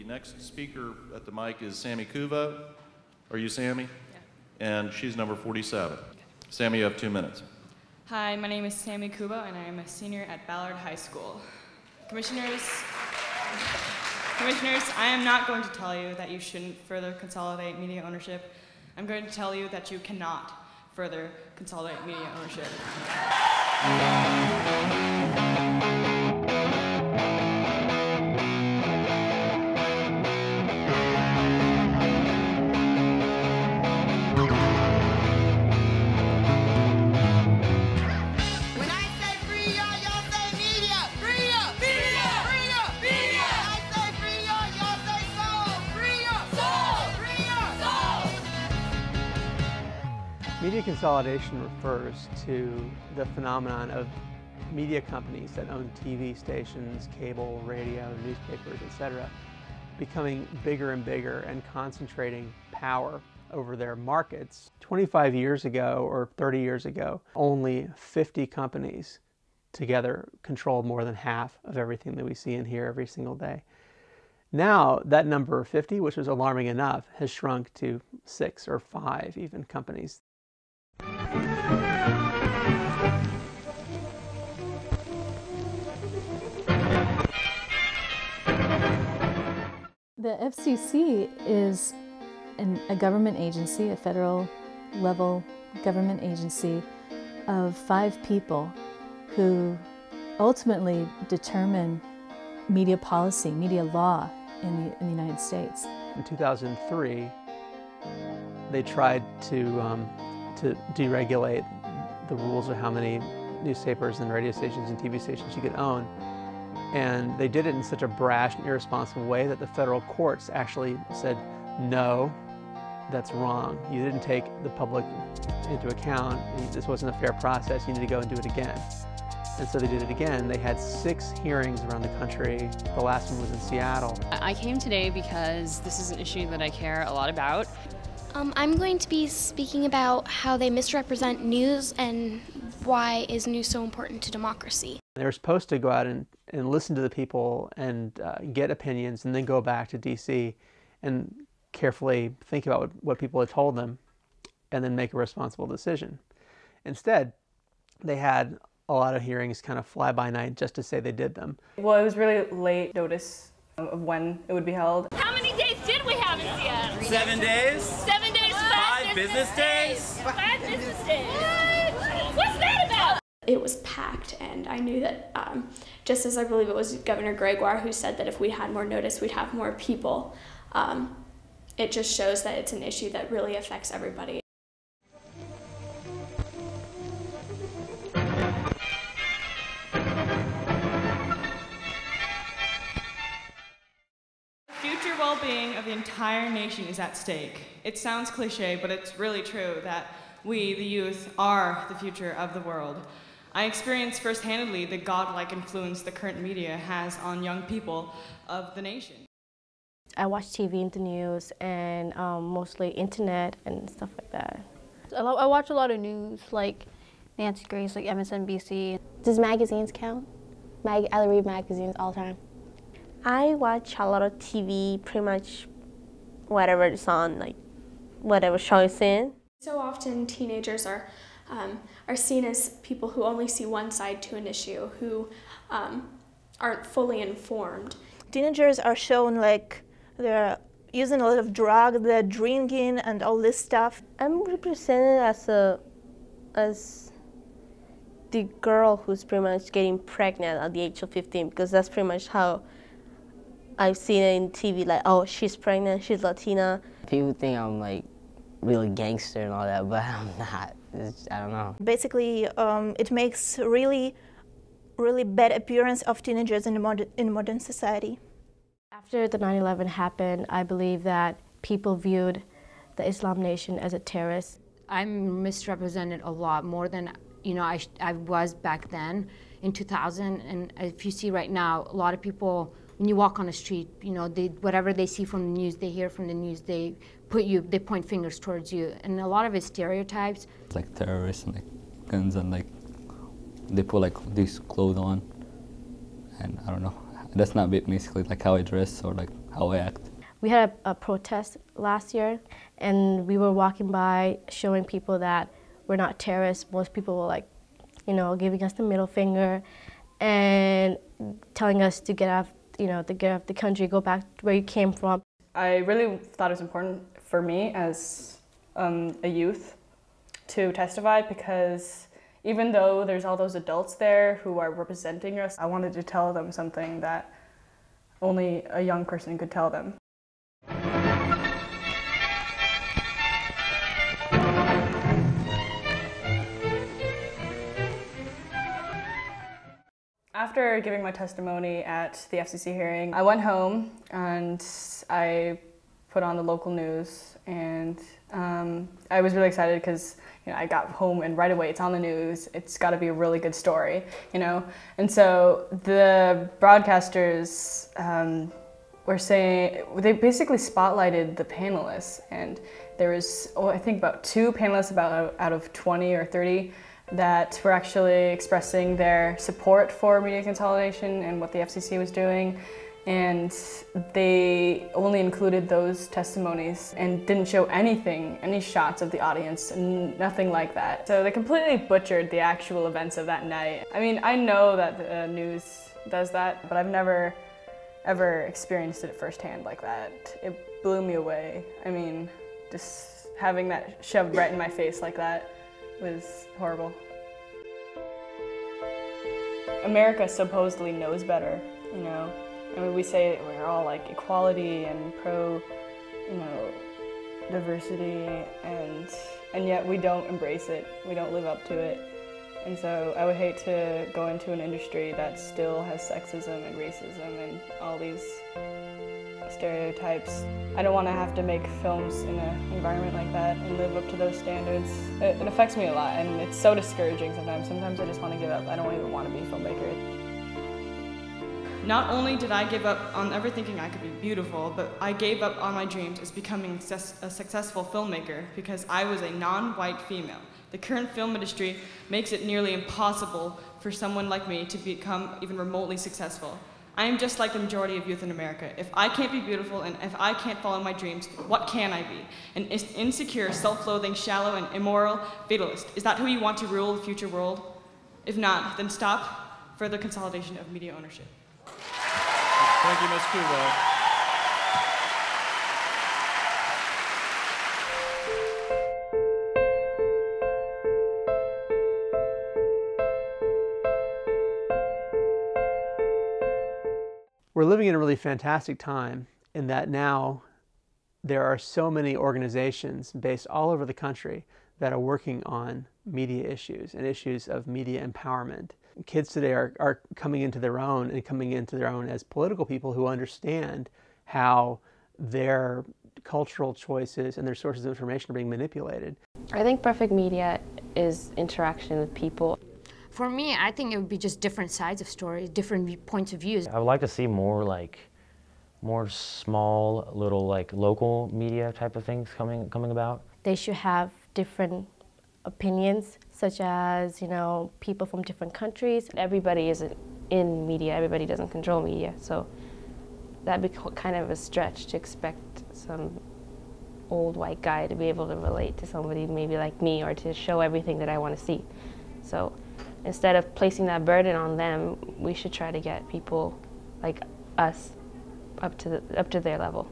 next speaker at the mic is Sammy Kuva. Are you Sammy? Yeah. And she's number 47. Sammy, you have 2 minutes. Hi, my name is Sammy Kuba, and I am a senior at Ballard High School. Commissioners, I am not going to tell you that you shouldn't further consolidate media ownership. I'm going to tell you that you cannot further consolidate media ownership. Media consolidation refers to the phenomenon of media companies that own TV stations, cable, radio, newspapers, etc., becoming bigger and bigger and concentrating power over their markets. 25 years ago or 30 years ago, only 50 companies together controlled more than half of everything that we see and hear every single day. Now, that number of 50, which was alarming enough, has shrunk to 6 or 5 even companies. The FCC is a government agency, a federal level government agency of 5 people who ultimately determine media policy, media law in the United States. In 2003, they tried to deregulate the rules of how many newspapers and radio stations and TV stations you could own. And they did it in such a brash and irresponsible way that the federal courts actually said, no, that's wrong. You didn't take the public into account. This wasn't a fair process. You need to go and do it again. And so they did it again. They had 6 hearings around the country. The last one was in Seattle. I came today because this is an issue that I care a lot about. I'm going to be speaking about how they misrepresent news and why is news so important to democracy. They were supposed to go out and listen to the people and get opinions and then go back to DC and carefully think about what people had told them and then make a responsible decision. Instead, they had a lot of hearings kind of fly by night just to say they did them. Well, it was really late notice of when it would be held. How many days did we have in Seattle? 7 days. 7 days, 5 business days. 5 business days. What's that about? It was packed, and I knew that just as I believe it was Governor Gregoire who said that if we had more notice, we'd have more people. It just shows that it's an issue that really affects everybody. Future well-being of the entire nation is at stake. It sounds cliche, but it's really true that we, the youth, are the future of the world. I experienced first-handedly the godlike influence the current media has on young people of the nation. I watch TV and the news and mostly internet and stuff like that. I watch a lot of news, like Nancy Grace, like MSNBC. Does magazines count? I read magazines all the time. I watch a lot of TV, pretty much whatever is on, like whatever show is in. So often teenagers are seen as people who only see one side to an issue, who aren't fully informed. Teenagers are shown like they're using a lot of drugs, they're drinking and all this stuff. I'm represented as the girl who's pretty much getting pregnant at the age of 15, because that's pretty much how I've seen it in TV, like, oh, she's pregnant, she's Latina. People think I'm like really gangster and all that, but I'm not. I don't know. Basically, it makes really bad appearance of teenagers in modern society. After the 9/11 happened, I believe that people viewed the Islam Nation as a terrorist. I'm misrepresented a lot more than I was back then in 2000. And if you see right now, a lot of people, when you walk on the street, whatever they see from the news, they hear from the news, they point fingers towards you, and a lot of it's stereotypes. It's like terrorists and like guns and like they put like these clothes on, and I don't know. That's not basically like how I dress or like how I act. We had a protest last year, and we were walking by showing people that we're not terrorists. Most people were like, giving us the middle finger and telling us to get off, to get off the country, go back to where you came from. I really thought it was important for me as a youth to testify, because even though there's all those adults there who are representing us, I wanted to tell them something that only a young person could tell them. After giving my testimony at the FCC hearing, I went home and I put on the local news, and I was really excited because I got home and right away it's on the news. It's got to be a really good story, And so the broadcasters were saying, they basically spotlighted the panelists, and there was, I think about 2 panelists out of 20 or 30 that were actually expressing their support for media consolidation and what the FCC was doing. And they only included those testimonies and didn't show anything, any shots of the audience, nothing like that. So they completely butchered the actual events of that night. I mean, I know that the news does that, but I've never ever experienced it firsthand like that. It blew me away. I mean, just having that shoved right in my face like that was horrible. America supposedly knows better, I mean, we say we're all like equality and pro, diversity, and yet we don't embrace it. We don't live up to it. And so I would hate to go into an industry that still has sexism and racism and all these stereotypes. I don't want to have to make films in an environment like that and live up to those standards. It affects me a lot, and it's so discouraging sometimes. Sometimes I just want to give up. I don't even want to be a filmmaker. Not only did I give up on ever thinking I could be beautiful, but I gave up on my dreams as becoming a successful filmmaker because I was a non-white female. The current film industry makes it nearly impossible for someone like me to become even remotely successful. I am just like the majority of youth in America. If I can't be beautiful and if I can't follow my dreams, what can I be? An insecure, self-loathing, shallow, and immoral fatalist. Is that who you want to rule the future world? If not, then stop further consolidation of media ownership. Thank you, Ms. Kuva. We're living in a really fantastic time in that now there are so many organizations based all over the country that are working on media issues and issues of media empowerment. Kids today are coming into their own and coming into their own as political people who understand how their cultural choices and their sources of information are being manipulated. I think perfect media is interaction with people. For me, I think it would be just different sides of stories, different points of views. I would like to see more small, little local media type of things coming about. They should have different opinions, such as, people from different countries. Everybody isn't in media, everybody doesn't control media, so that'd be kind of a stretch to expect some old white guy to be able to relate to somebody maybe like me or to show everything that I want to see. So instead of placing that burden on them, we should try to get people like us up to their level.